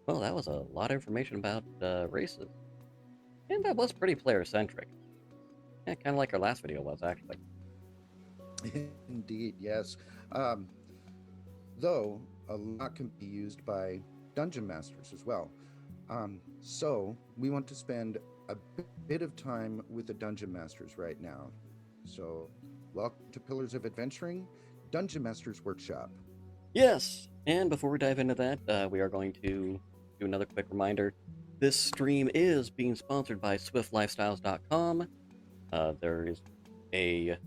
Well, that was a lot of information about races. And that was pretty player-centric. Yeah, kind of like our last video was, actually. Indeed, yes. Um, though a lot can be used by dungeon masters as well. So we want to spend a bit of time with the dungeon masters right now. So, welcome to Pillars of Adventuring, Dungeon Masters Workshop. Yes! And before we dive into that, we are going to do another quick reminder. This stream is being sponsored by SwiftLifestyles.com. There is a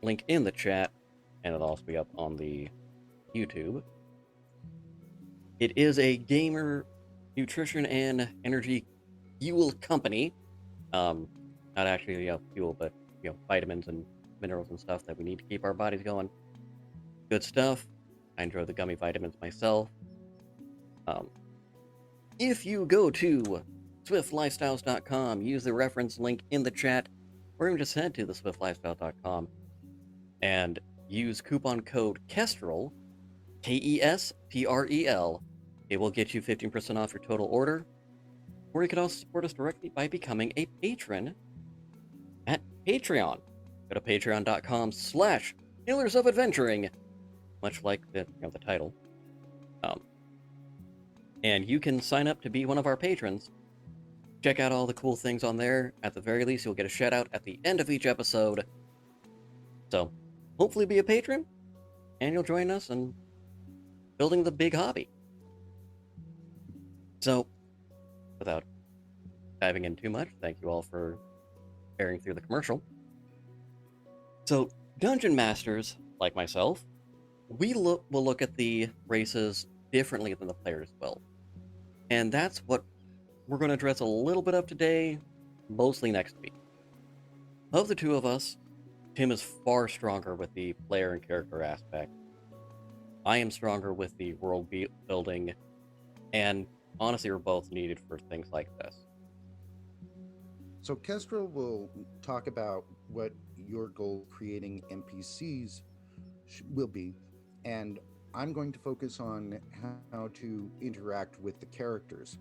link in the chat, and it'll also be up on the YouTube. It is a gamer nutrition and energy fuel company. Not actually fuel, but vitamins and minerals and stuff that we need to keep our bodies going. Good stuff. I enjoy the gummy vitamins myself. Um, if you go to SwiftLifestyles.com, use the reference link in the chat, or even just head to the SwiftLifestyles.com and use coupon code Kestrel, Kestrel. It will get you 15% off your total order. Or you can also support us directly by becoming a patron at Patreon. Go to patreon.com/Pillars of Adventuring, much like the title. And you can sign up to be one of our patrons. Check out all the cool things on there. At the very least, you'll get a shout out at the end of each episode. So, hopefully be a patron, and you'll join us in building the big hobby. So, without diving in too much, thank you all for carrying through the commercial. So, Dungeon Masters, like myself, will look at the races differently than the players will. And that's what we're going to address a little bit of today, mostly next week. Of the two of us, Tim is far stronger with the player and character aspect. I am stronger with the world building, and honestly, we're both needed for things like this. So, Kestrel will talk about what your goal creating NPCs will be, and I'm going to focus on how to interact with the characters.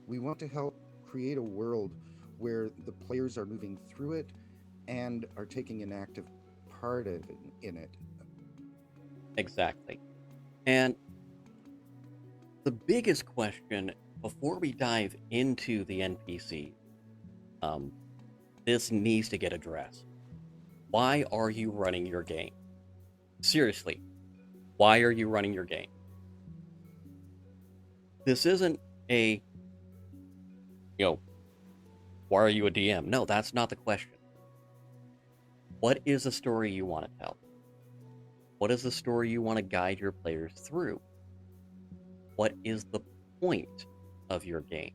We want to help create a world where the players are moving through it and are taking an active part in it. Exactly. And the biggest question before we dive into the NPC, this needs to get addressed. Why are you running your game? Seriously, why are you running your game? This isn't a, why are you a DM? No, that's not the question. What is the story you want to tell? What is the story you want to guide your players through? What is the point of your game?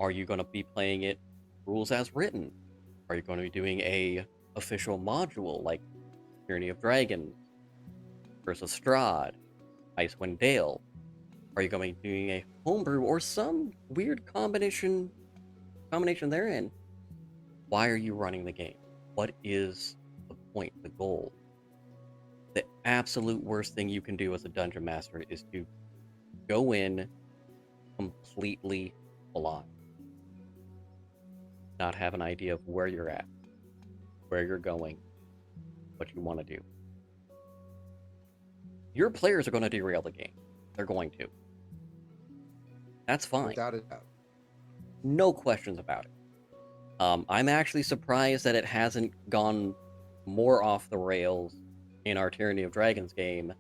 Are you going to be playing it rules as written? Are you going to be doing a official module like Tyranny of Dragons versus Strahd, Icewind Dale? Are you going to be doing a homebrew or some weird combination therein? Why are you running the game? What is the point, the goal? The absolute worst thing you can do as a dungeon master is to go in completely blind. Not have an idea of where you're at, where you're going, what you want to do. Your players are going to derail the game. They're going to. That's fine. Without a doubt. No questions about it. I'm actually surprised that it hasn't gone more off the rails in our Tyranny of Dragons game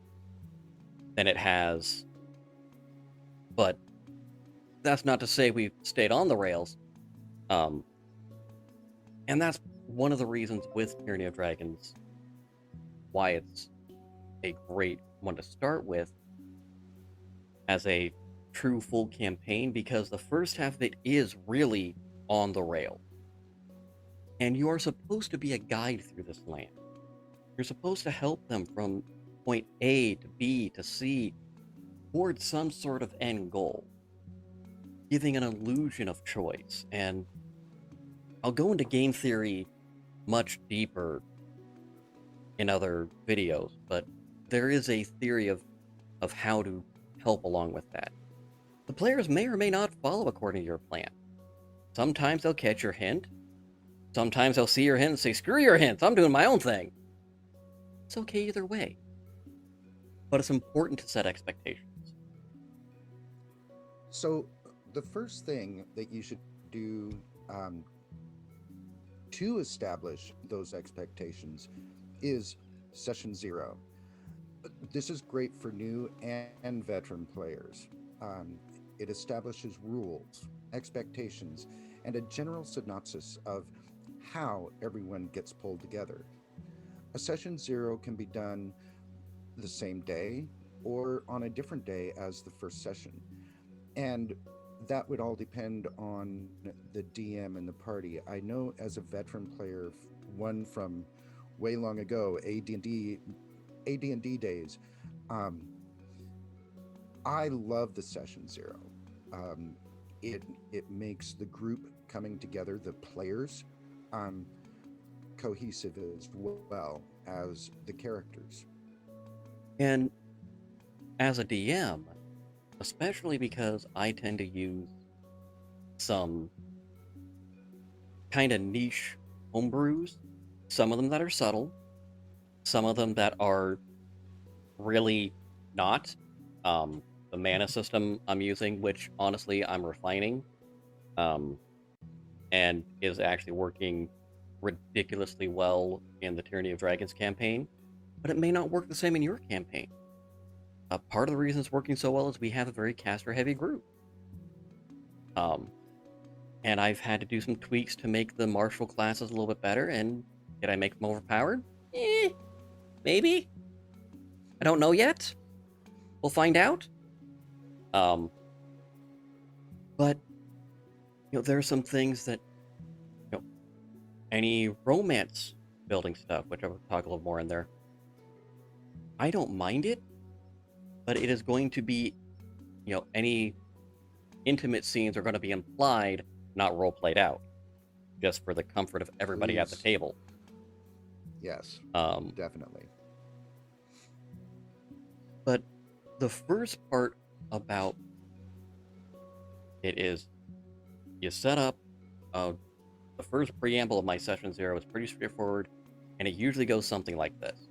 than it has. But that's not to say we've stayed on the rails. And that's one of the reasons with Tyranny of Dragons why it's a great one to start with as a true full campaign, because the first half of it is really on the rail. And you are supposed to be a guide through this land. You're supposed to help them from point A to B to C towards some sort of end goal, giving an illusion of choice. And I'll go into game theory much deeper in other videos, but there is a theory of how to help along with that. The players may or may not follow according to your plan. Sometimes they'll catch your hint. Sometimes they'll see your hint and say, screw your hints, I'm doing my own thing. It's okay either way. But it's important to set expectations. So, the first thing that you should do um, to establish those expectations is session zero. This is great for new and veteran players. It establishes rules, expectations, and a general synopsis of how everyone gets pulled together. A session zero can be done the same day or on a different day as the first session. And that would all depend on the DM and the party. I know as a veteran player, one from way long ago, AD&D days, um, I love the session zero. Um, it makes the group coming together, the players, um, cohesive as well as the characters. And as a DM, especially because I tend to use some kind of niche homebrews, some of them that are subtle, some of them that are really not. The mana system I'm using, which honestly I'm refining, um, and is actually working ridiculously well in the Tyranny of Dragons campaign, but it may not work the same in your campaign. Part of the reason it's working so well is we have a very caster-heavy group. Um, and I've had to do some tweaks to make the martial classes a little bit better, and did I make them overpowered? Maybe. I don't know yet. We'll find out. Um, but there are some things that any romance building stuff, which I'll talk a little more in there. I don't mind it, but it is going to be, any intimate scenes are going to be implied, not role played out, just for the comfort of everybody at the Please. table. Yes, Um, definitely. but the first part about it is you set up. The first preamble of my session zero is pretty straightforward, and it usually goes something like this.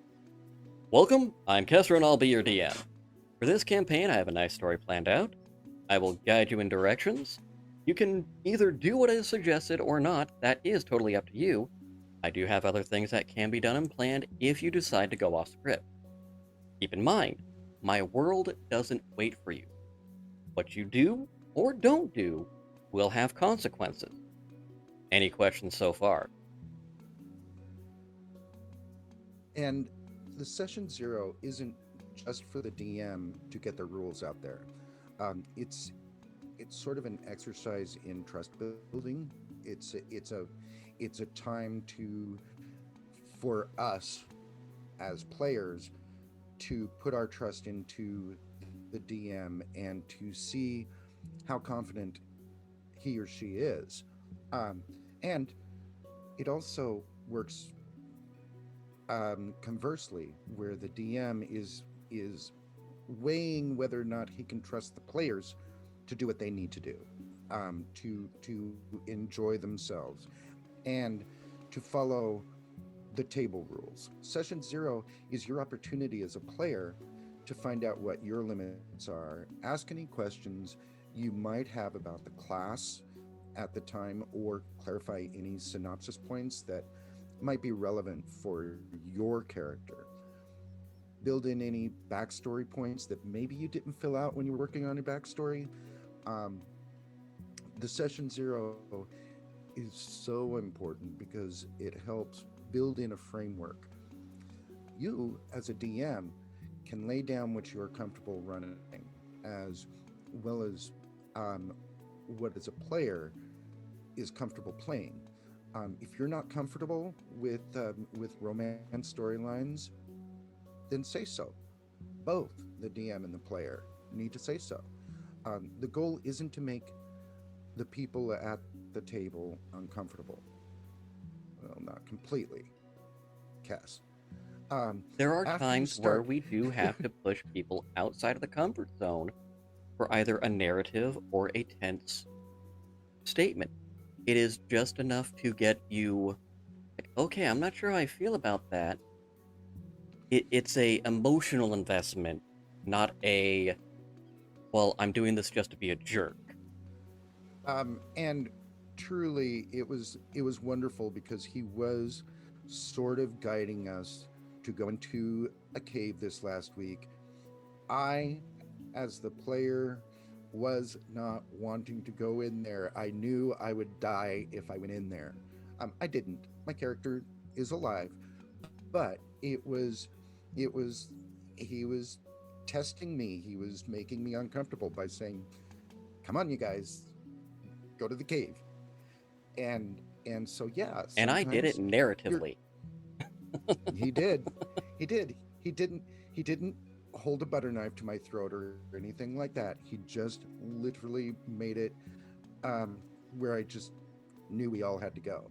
Welcome, I'm Kestrel and I'll be your DM. For this campaign, I have a nice story planned out. I will guide you in directions. You can either do what is suggested or not, that is totally up to you. I do have other things that can be done and planned if you decide to go off script. Keep in mind, my world doesn't wait for you. What you do or don't do will have consequences. Any questions so far? And the session zero isn't just for the DM to get the rules out there. It's sort of an exercise in trust building. It's a time to for us as players to put our trust into the DM and to see how confident he or she is. Um, and it also works conversely, where the DM is weighing whether or not he can trust the players to do what they need to do, to enjoy themselves, and to follow the table rules. Session zero is your opportunity as a player to find out what your limits are, ask any questions you might have about the class at the time, or clarify any synopsis points that might be relevant for your character. Build in any backstory points that maybe you didn't fill out when you were working on your backstory. Um, the session zero is so important because it helps build in a framework. You, as a DM, can lay down what you're comfortable running, as well as what, as a player, is comfortable playing. If you're not comfortable with romance storylines, then say so. Both the DM and the player need to say so. The goal isn't to make the people at the table uncomfortable. Well, not completely, Cass. There are After you times where start, we do have to push people outside of the comfort zone for either a narrative or a tense statement. It is just enough to get you like, okay, I'm not sure how I feel about that. It's a emotional investment, not a, well, I'm doing this just to be a jerk. and truly, it was wonderful because he was sort of guiding us to go into a cave this last week. I, as the player, was not wanting to go in there. I knew I would die if I went in there. I didn't. My character is alive, but it was, he was testing me. He was making me uncomfortable by saying, "Come on, you guys, go to the cave." And so yeah, And I did it sometimes you're narratively. he did. He did. He didn't hold a butter knife to my throat or anything like that. He just literally made it where I just knew we all had to go.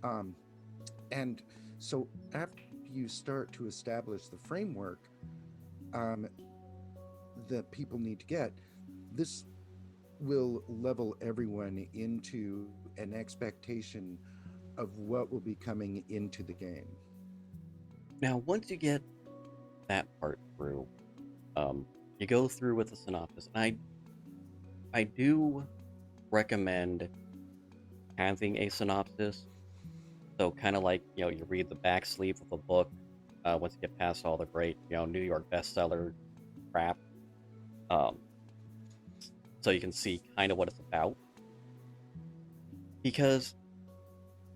Um, and so after you start to establish the framework um, that people need to get, this will level everyone into an expectation of what will be coming into the game. Now, once you get that part through, you go through with the synopsis, and I do recommend having a synopsis. So kind of like, you read the back sleeve of a book once you get past all the great, New York bestseller crap. Um, so you can see kind of what it's about. Because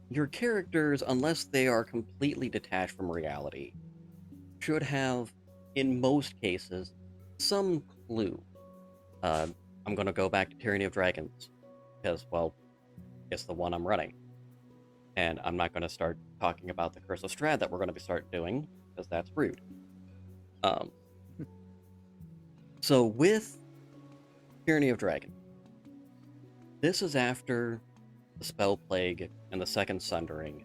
your characters, unless they are completely detached from reality, should have, in most cases, some clue. Uh, I'm going to go back to Tyranny of Dragons, because, well, it's the one I'm running. And I'm not going to start talking about the Curse of Strahd that we're going to start doing, because that's rude. Um, so with Tyranny of Dragons, this is after the Spell Plague and the Second Sundering,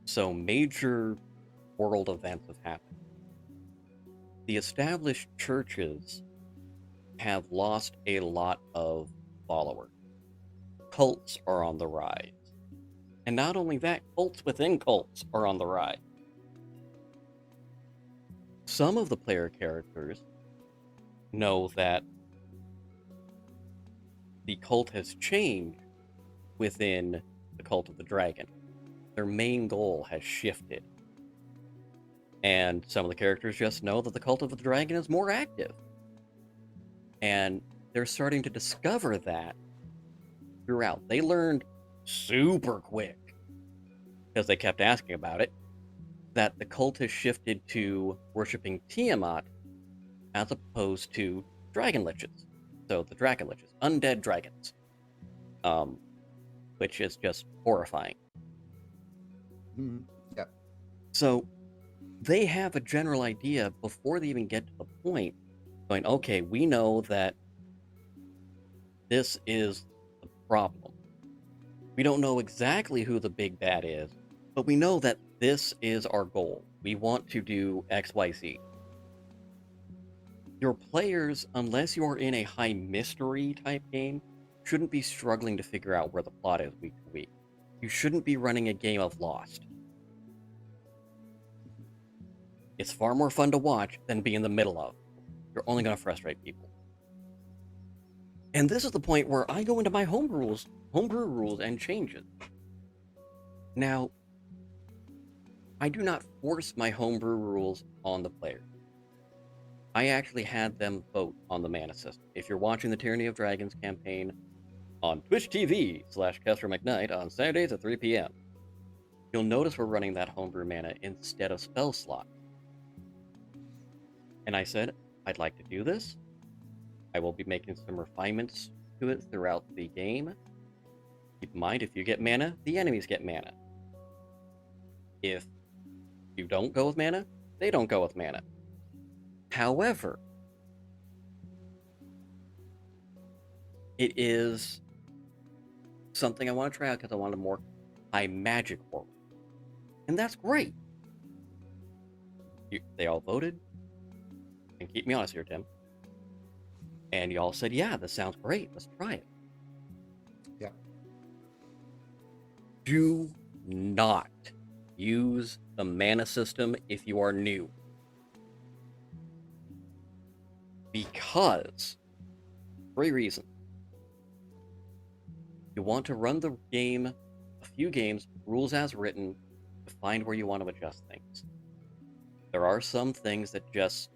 so major world events have happened. The established churches have lost a lot of followers. Cults are on the rise. And not only that, cults within cults are on the rise. Some of the player characters know that the cult has changed within the Cult of the Dragon. Their main goal has shifted. And some of the characters just know that the Cult of the Dragon is more active. And they're starting to discover that throughout. They learned super quick, because they kept asking about it, that the cult has shifted to worshipping Tiamat as opposed to dragon liches. So the dragon liches, undead dragons, um, which is just horrifying. Mhm. Yeah. So they have a general idea before they even get to the point, going, okay, we know that this is the problem. We don't know exactly who the big bad is, but we know that this is our goal. We want to do XYZ. Your players, unless you're in a high mystery type game, shouldn't be struggling to figure out where the plot is week to week. You shouldn't be running a game of Lost. It's far more fun to watch than be in the middle of. You're only going to frustrate people. And this is the point where I go into my homebrew rules and changes. Now, I do not force my homebrew rules on the players. I actually had them vote on the mana system. If you're watching the Tyranny of Dragons campaign on Twitch TV/Kestrel McKnight on Saturdays at 3 p.m., you'll notice we're running that homebrew mana instead of spell slot. And I said, I'd like to do this. I will be making some refinements to it throughout the game. Keep in mind, if you get mana, the enemies get mana. If you don't go with mana, they don't go with mana. However, it is something I want to try out because I want a more high magic world. And that's great. They all voted, and keep me honest here, Tim, and y'all said, yeah, this sounds great, let's try it. Yeah. Do not use the mana system if you are new. Because, 3 reasons. You want to run the game, a few games, rules as written, to find where you want to adjust things. There are some things that just,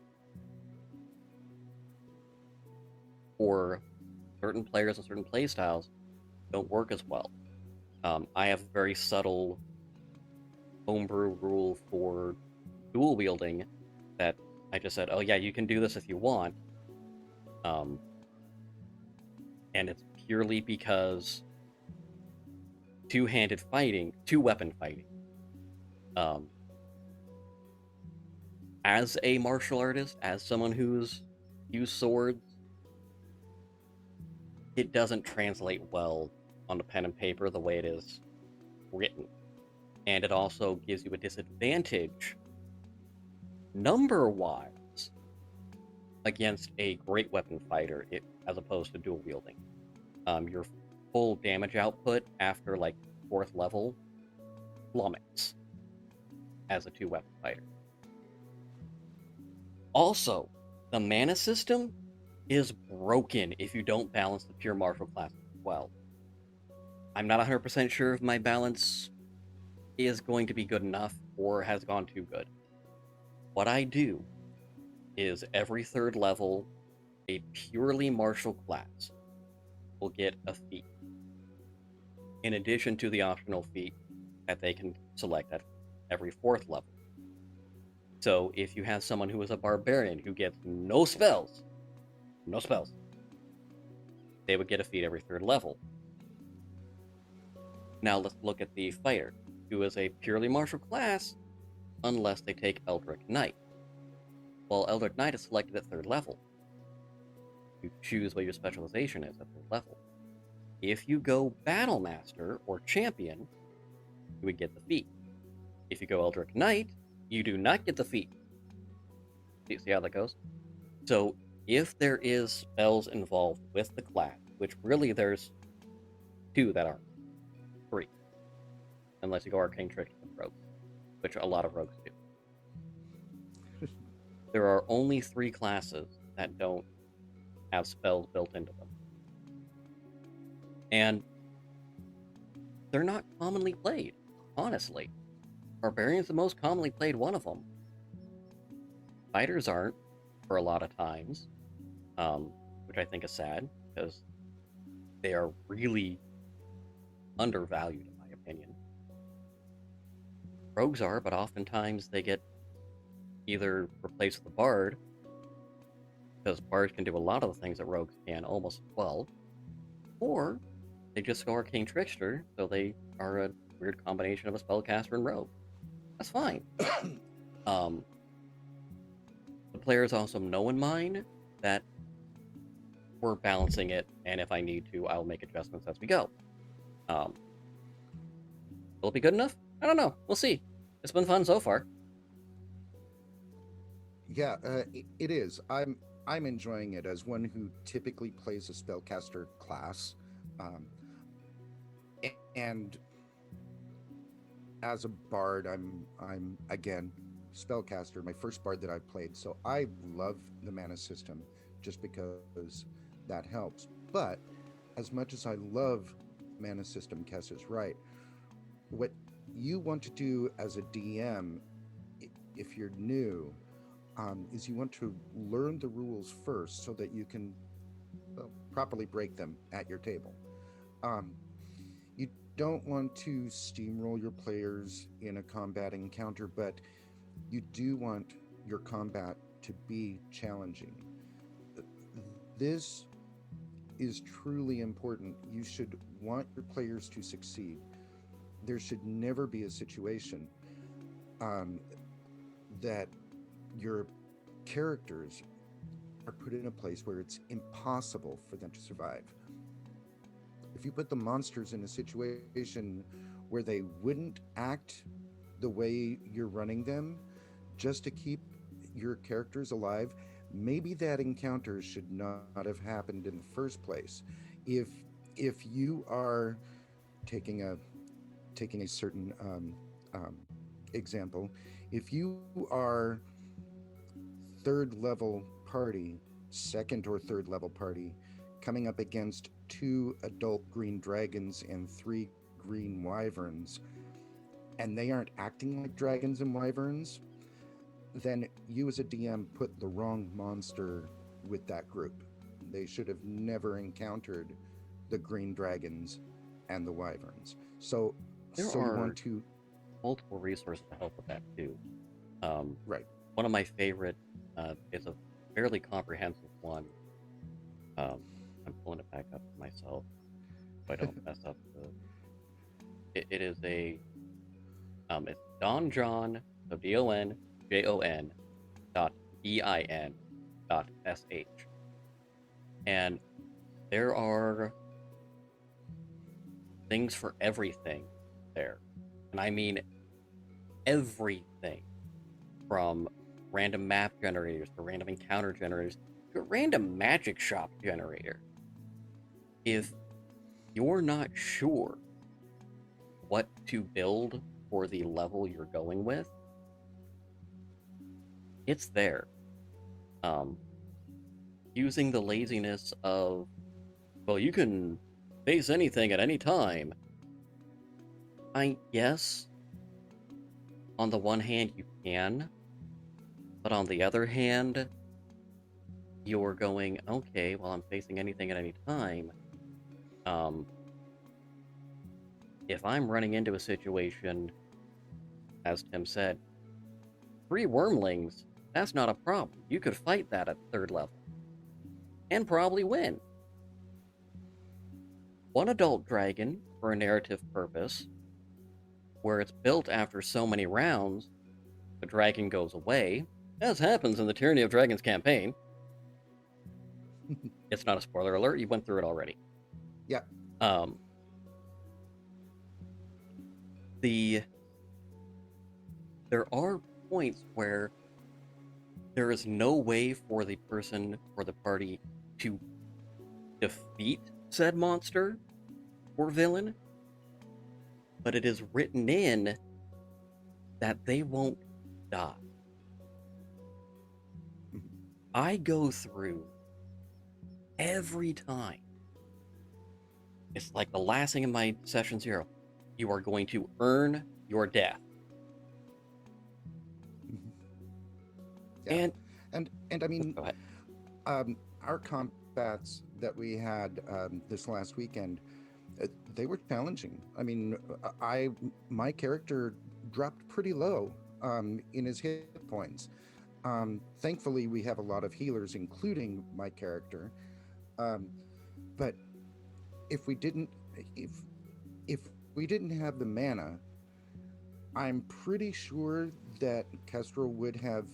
for certain players and certain playstyles, don't work as well. I have a very subtle homebrew rule for dual wielding that I just said, oh yeah, you can do this if you want. And it's purely because two-weapon fighting. As a martial artist, as someone who's used swords, it doesn't translate well on the pen and paper the way it is written. And it also gives you a disadvantage, number-wise, against a great weapon fighter as opposed to dual wielding. Your full damage output after like 4th level plummets as a 2-weapon fighter. Also, the mana system is broken if you don't balance the pure martial classes well. I'm not 100% sure if my balance is going to be good enough or has gone too good. What I do is every 3rd level, a purely martial class will get a feat, in addition to the optional feat that they can select at every 4th level. So if you have someone who is a barbarian who gets no spells, they would get a feat every 3rd level. Now let's look at the fighter, who is a purely martial class, unless they take Eldritch Knight. Well, Eldritch Knight is selected at 3rd level. You choose what your specialization is at 3rd level. If you go Battle Master or Champion, you would get the feat. If you go Eldritch Knight, you do not get the feat. See how that goes? So if there is spells involved with the class, which really there's 2 that aren't, 3, unless you go Arcane Trickster with Rogues, which a lot of Rogues do. There are only 3 classes that don't have spells built into them. And they're not commonly played, honestly. Barbarian's the most commonly played one of them. Fighters aren't, for a lot of times, which I think is sad, because they are really undervalued, in my opinion. Rogues are, but oftentimes they get either replaced with a bard, because bards can do a lot of the things that rogues can almost as well, or they just go Arcane Trickster, so they are a weird combination of a spellcaster and rogue. That's fine. The players also know in mind that we're balancing it, and if I need to, I'll make adjustments as we go. Will it be good enough? I don't know. We'll see. It's been fun so far. Yeah, it is. I'm enjoying it as one who typically plays a spellcaster class, and as a bard, I'm again spellcaster. My first bard that I've played, so I love the mana system just because that helps. But as much as I love mana system, Kess is right. What you want to do as a DM, if you're new, is you want to learn the rules first so that you can properly break them at your table. You don't want to steamroll your players in a combat encounter, but you do want your combat to be challenging. This is truly important. You should want your players to succeed. There should never be a situation that your characters are put in a place where it's impossible for them to survive. If you put the monsters in a situation where they wouldn't act the way you're running them, just to keep your characters alive, maybe that encounter should not have happened in the first place. If if you are taking a certain example, if you are third level party, second or third level party, coming up against two adult green dragons and three green wyverns, and they aren't acting like dragons and wyverns, then you as a DM put the wrong monster with that group. They should have never encountered the green dragons and the wyverns. There So you want are to multiple resources to help with that too. Um, right. One of my favorite is a fairly comprehensive one. Um, I'm pulling it back up for myself so I don't mess up the. It is a it's Don John, so DonJon .bin.sh, and there are things for everything there, and I mean everything from random map generators to random encounter generators to a random magic shop generator. If you're not sure what to build for the level you're going with, it's there. Um, Using the laziness of, well, you can face anything at any time. I guess, on the one hand, you can, but on the other hand, you're going, okay, well, I'm facing anything at any time. Um, if I'm running into a situation, as Tim said, 3 wormlings, that's not a problem. You could fight that at 3rd level. And probably win. 1 adult dragon, for a narrative purpose, where it's built after so many rounds, the dragon goes away, as happens in the Tyranny of Dragons campaign. It's not a spoiler alert, you went through it already. Yeah. Um, there are points where there is no way for the person or the party to defeat said monster or villain, but it is written in that they won't die. I go through every time. It's like the last thing in my session 0. You are going to earn your death. Yeah. And I mean, go ahead. Our combats that we had this last weekend, they were challenging. I mean, my character dropped pretty low in his hit points. Thankfully, we have a lot of healers, including my character. But if we didn't, if we didn't have the mana, I'm pretty sure that Kestrel would have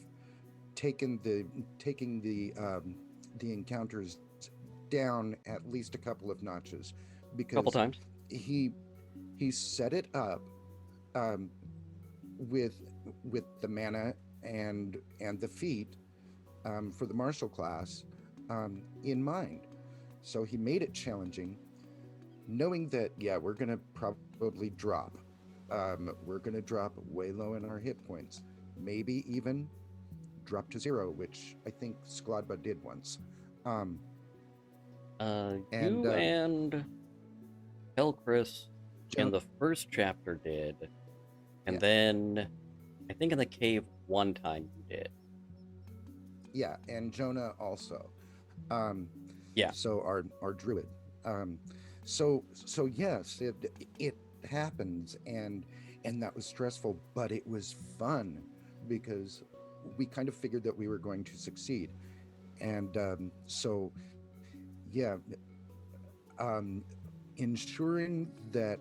taken the encounters down at least a couple of notches, Couple because times. he set it up um, with the mana and the feat for the martial class in mind. So he made it challenging, knowing that we're gonna probably drop. We're gonna drop way low in our hit points, maybe even drop to 0, which I think Skladba did once. Um, and You and Helcris in Jo- the first chapter did, and yeah, then I think in the cave one time you did. yeah, and Jonah also. Um, Yeah. so our druid. Um, so yes, it happens, and that was stressful, but it was fun because we kind of figured that we were going to succeed, and so yeah, um, ensuring that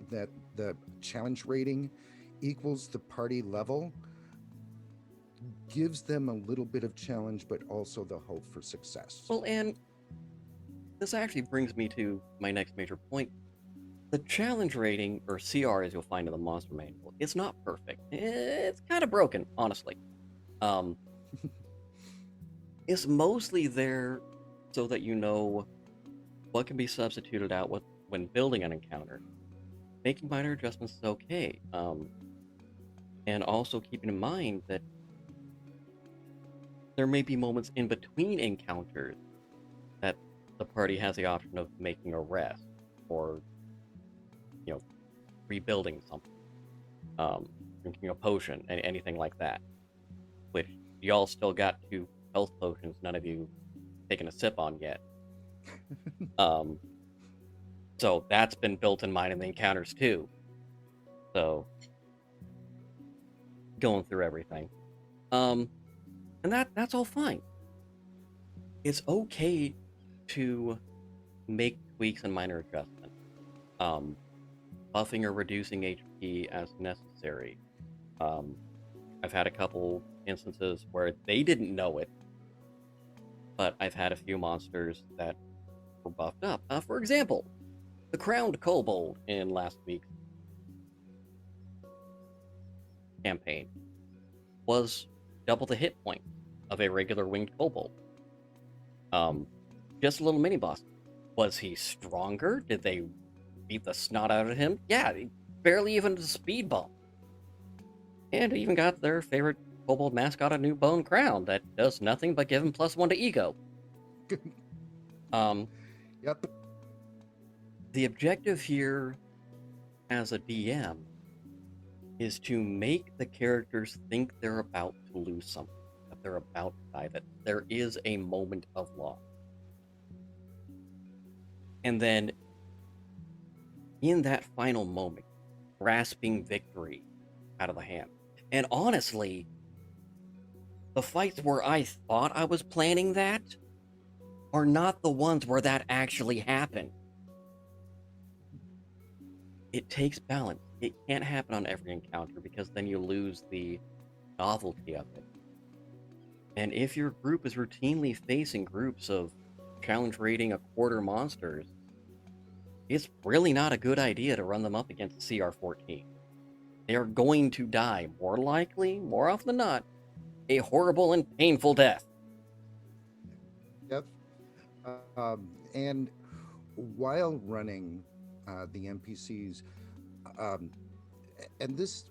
the challenge rating equals the party level gives them a little bit of challenge, but also the hope for success. Well, and this actually brings me to my next major point. The challenge rating, or CR as you'll find in the monster manual, it's not perfect. It's kind of broken, honestly. um, is mostly there so that you know what can be substituted out when building an encounter. Making minor adjustments is okay, and also keeping in mind that there may be moments in between encounters that the party has the option of making a rest or, you know, rebuilding something, drinking a potion, anything like that. Which y'all still got 2 health potions, none of you taken a sip on yet. Um, so that's been built in mine in the encounters too. So going through everything, and that's all fine. It's okay to make tweaks and minor adjustments. Um, Buffing or reducing HP as necessary. Um, I've had a couple instances where they didn't know it, but I've had a few monsters that were buffed up. For example, the Crowned Kobold in last week's campaign was double the hit point of a regular winged kobold. Just a little mini boss. Was he stronger? Did they beat the snot out of him? Yeah, barely even a speed bump. And even got their favorite kobold mascot a new bone crown that does nothing but give him +1 to ego. Yep. The objective here as a DM is to make the characters think they're about to lose something, that they're about to die, that there is a moment of loss. And then in that final moment, grasping victory out of the hand. And honestly, the fights where I thought I was planning that are not the ones where that actually happened. It takes balance. It can't happen on every encounter because then you lose the novelty of it. And if your group is routinely facing groups of challenge rating a quarter monsters, it's really not a good idea to run them up against CR14. They are going to die, more likely, more often than not, a horrible and painful death. Yep. And while running the NPCs, um, and this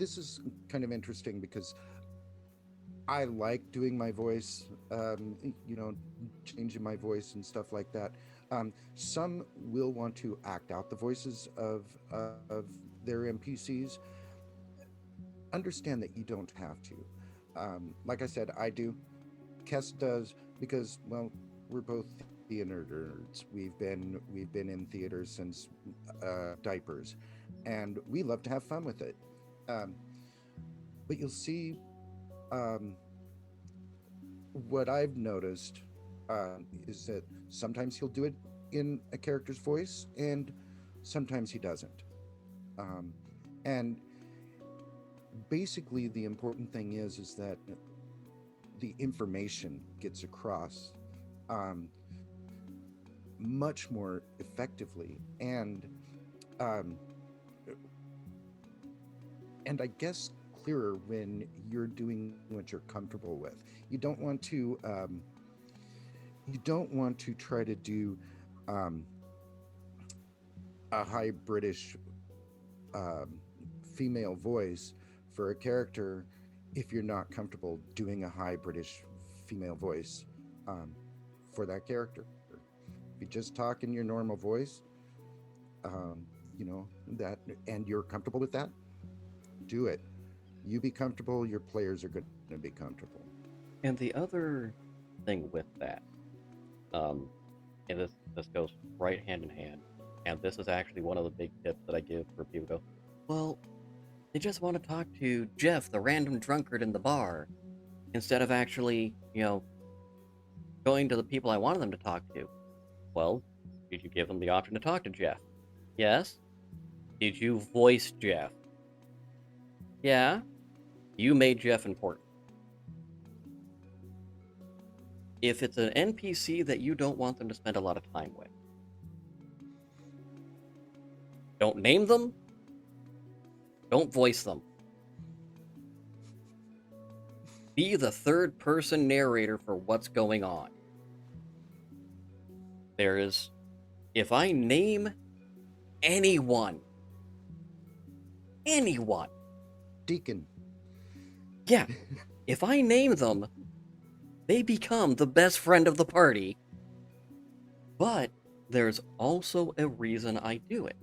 is kind of interesting because I like doing my voice, you know, changing my voice and stuff like that. Some will want to act out the voices of their NPCs. Understand that you don't have to. Like I said, I do. Kess does because, well, we're both theater nerds. We've been in theater since diapers, and we love to have fun with it. Um, but you'll see, um, what I've noticed is that sometimes he'll do it in a character's voice, and sometimes he doesn't. Um, and basically, the important thing is that the information gets across um, much more effectively, um, and I guess clearer when you're doing what you're comfortable with. You don't want to try to do um, a high British um, female voice for a character if you're not comfortable doing a high British female voice um, for that character. If you just talk in your normal voice, um, you know that, and you're comfortable with that, do it. You be comfortable, your players are going to be comfortable. And the other thing with that, um, and this goes right hand in hand, and this is actually one of the big tips that I give for people to go, well, they just want to talk to Jeff, the random drunkard in the bar, instead of actually, going to the people I wanted them to talk to. Well, did you give them the option to talk to Jeff? Yes. Did you voice Jeff? Yeah. You made Jeff important. If it's an NPC that you don't want them to spend a lot of time with, don't name them, don't voice them. be the third person narrator for what's going on. If I name anyone, Deacon. yeah, if I name them, they become the best friend of the party. But there's also a reason I do it.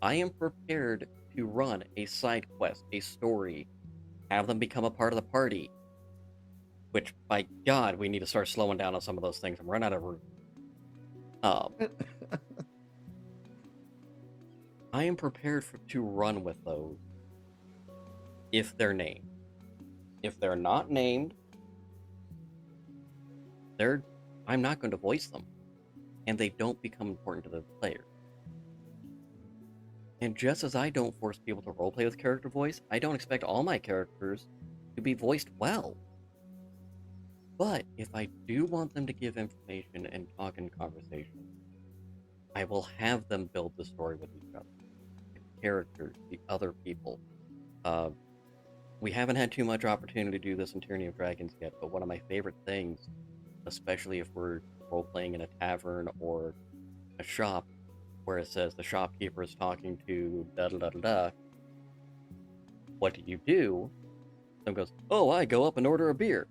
I am prepared to run a side quest, a story, have them become a part of the party. Which, by God, we need to start slowing down on some of those things and run out of room. I am prepared to run with those if they're named. If they're not named, I'm not going to voice them, and they don't become important to the player. And just as I don't force people to roleplay with character voice, I don't expect all my characters to be voiced well. But if I do want them to give information and talk in conversation, I will have them build the story with each other. The characters, the other people. We haven't had too much opportunity to do this in Tyranny of Dragons yet, but one of my favorite things, especially if we're role-playing in a tavern or a shop, where it says the shopkeeper is talking to da-da-da-da-da, what do you do? Someone goes, oh, I go up and order a beer.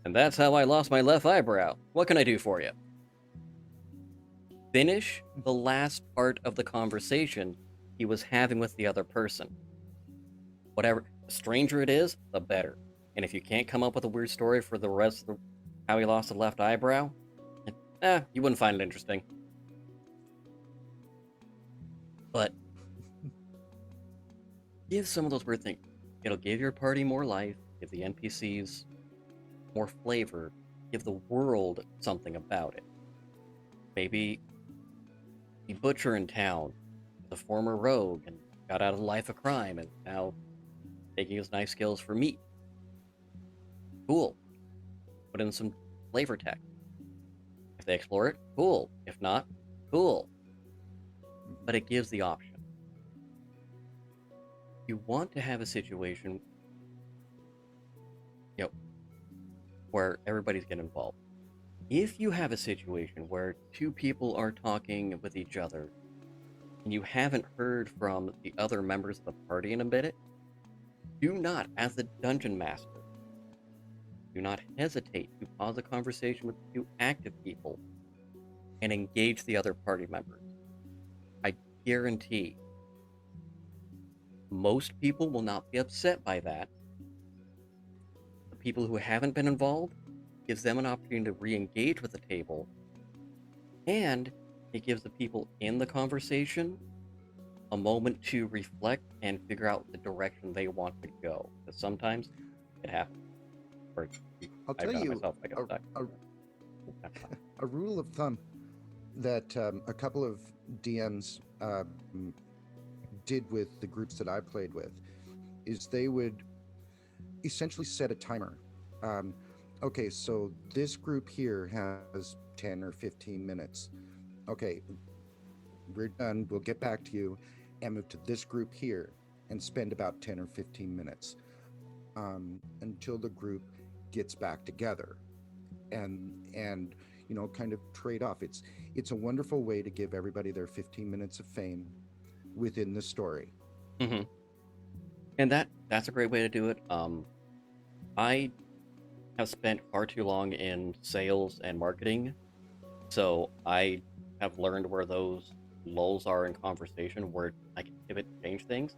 And that's how I lost my left eyebrow. What can I do for you? Finish the last part of the conversation he was having with the other person. Whatever, the stranger it is, the better. And if you can't come up with a weird story for the rest of how he lost the left eyebrow, you wouldn't find it interesting. But give some of those weird things. It'll give your party more life, give the NPCs more flavor, give the world something about it. Maybe the butcher in town is a former rogue and got out of the life of crime and now taking his knife skills for meat. Cool. Put in some flavor text. If they explore it, cool. If not, cool. But it gives the option. You want to have a situation, where everybody's getting involved. If you have a situation where two people are talking with each other and you haven't heard from the other members of the party in a bit, do not, as the dungeon master, do not hesitate to pause a conversation with two active people and engage the other party members. I guarantee most people will not be upset by that. The people who haven't been involved gives them an opportunity to re-engage with the table, and it gives the people in the conversation a moment to reflect and figure out the direction they want to go. Because sometimes it happens. Or I'll tell you myself, I get stuck. A rule of thumb that a couple of DMs did with the groups that I played with is they would essentially set a timer. Okay, so this group here has 10 or 15 minutes. Okay, we're done. We'll get back to you and move to this group here and spend about 10 or 15 minutes until the group gets back together and kind of trade off. It's a wonderful way to give everybody their 15 minutes of fame within the story. Mm-hmm. And that's a great way to do it. I have spent far too long in sales and marketing, so I have learned where those lulls are in conversation where I can pivot and change things.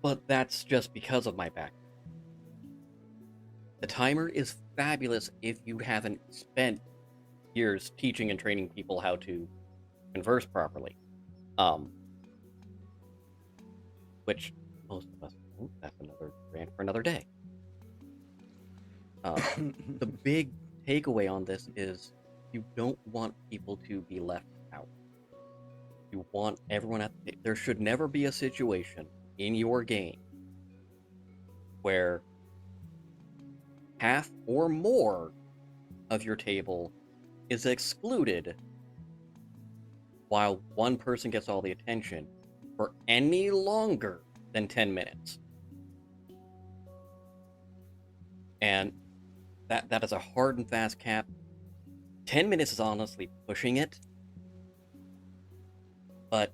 But that's just because of my background. The timer is fabulous if you haven't spent years teaching and training people how to converse properly. Which most of us don't. That's another rant for another day. The big takeaway on this is you don't want people to be left out. You want everyone there should never be a situation in your game where half or more of your table is excluded while one person gets all the attention for any longer than 10 minutes. And that is a hard and fast cap. 10 minutes is honestly pushing it, but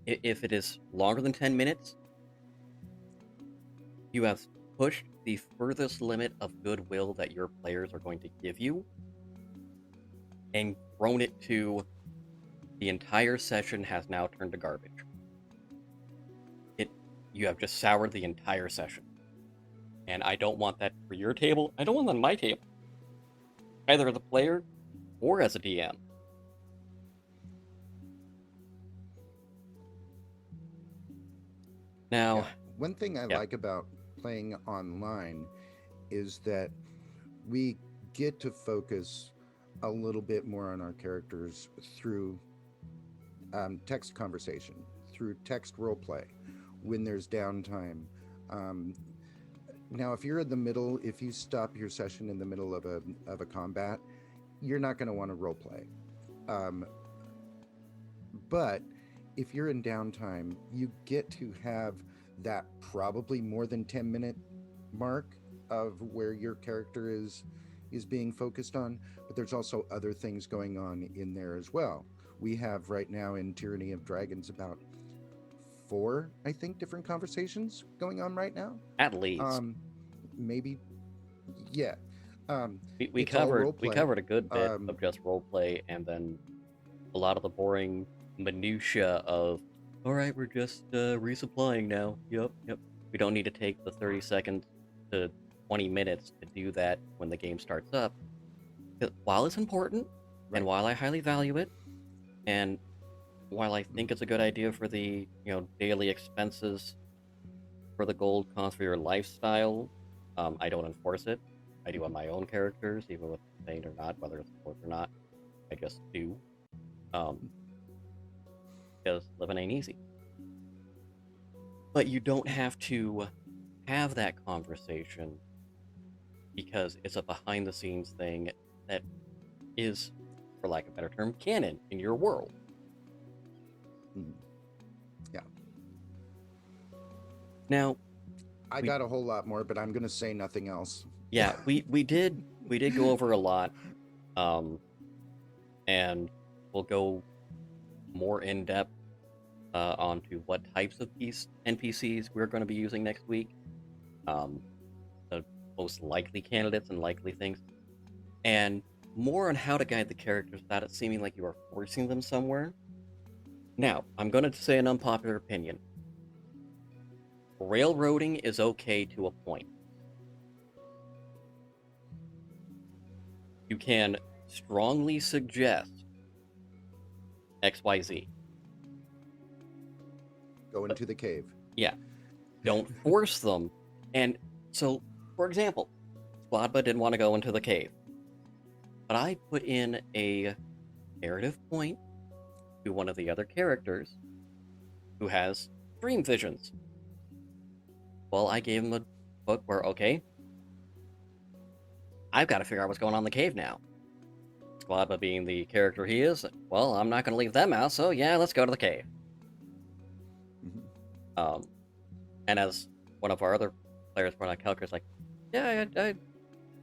if it is longer than 10 minutes, you have pushed the furthest limit of goodwill that your players are going to give you and thrown it to the entire session has now turned to garbage. You have just soured the entire session. And I don't want that for your table. I don't want that on my table. Either as a player or as a DM. Now, one thing I like about playing online is that we get to focus a little bit more on our characters through text conversation, through text role play, when there's downtime. Now, if you're in the middle, if you stop your session in the middle of a combat, you're not going to want to role play. But if you're in downtime, you get to have that probably more than 10-minute mark of where your character is being focused on, but there's also other things going on in there as well. We have right now in Tyranny of Dragons about 4, I think, different conversations going on right now. At least. Maybe, yeah. We covered a good bit of just roleplay, and then a lot of the boring minutia of, all right, we're just resupplying now. Yep. We don't need to take the 30 seconds to 20 minutes to do that when the game starts up. While it's important, and while I highly value it, and while I think it's a good idea for the daily expenses for the gold cost for your lifestyle, I don't enforce it. I do on my own characters, even with Thane or not, whether it's important or not. I just do. Because living ain't easy. But you don't have to have that conversation because it's a behind-the-scenes thing that is, for lack of a better term, canon in your world. Yeah. Now, I got a whole lot more, but I'm going to say nothing else. Yeah, we did go over a lot, and we'll go more in depth onto what types of NPCs we're going to be using next week, the most likely candidates and likely things, and more on how to guide the characters without it seeming like you are forcing them somewhere. Now, I'm going to say an unpopular opinion. Railroading is okay to a point. You can strongly suggest XYZ. Go into the cave. Yeah. Don't force them. And so, for example, Skladba didn't want to go into the cave. But I put in a narrative point to one of the other characters who has dream visions. Well, I gave him a book where, okay, I've got to figure out what's going on in the cave now. Skladba being the character he is, well, I'm not going to leave them out, so yeah, let's go to the cave. And as one of our other players pointed out, Kelker's like, yeah,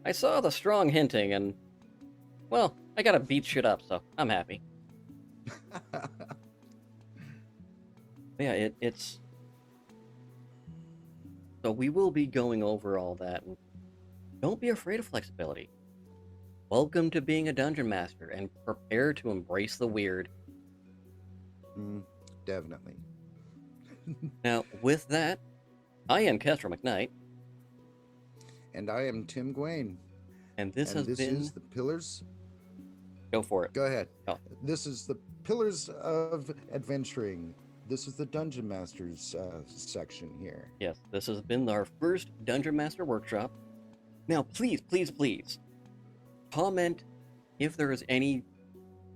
I saw the strong hinting, and, well, I gotta beat shit up, so I'm happy. Yeah, it's... So we will be going over all that, and don't be afraid of flexibility. Welcome to being a dungeon master, and prepare to embrace the weird. Definitely. Now, with that, I am Kestrel McKnight. And I am Tim Gwaine. And this is the Pillars... Go for it. Go ahead. Oh. This is the Pillars of Adventuring. This is the Dungeon Masters section here. Yes, this has been our first Dungeon Master Workshop. Now, please, comment if there is any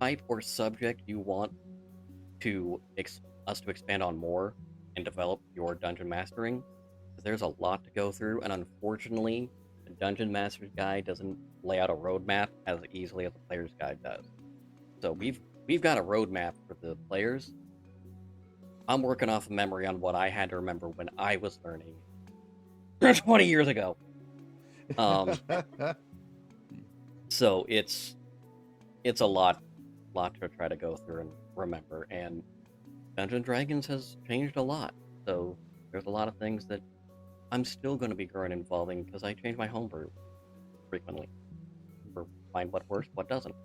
type or subject you want us to expand on more and develop your dungeon mastering. There's a lot to go through, and unfortunately, the Dungeon Master's Guide doesn't lay out a roadmap as easily as the Player's Guide does. So we've got a roadmap for the players. I'm working off of memory on what I had to remember when I was learning 20 years ago. Um, so it's a lot to try to go through and remember. And Dungeons and Dragons has changed a lot. So there's a lot of things that I'm still going to be growing and evolving because I change my homebrew frequently for find what works, what doesn't.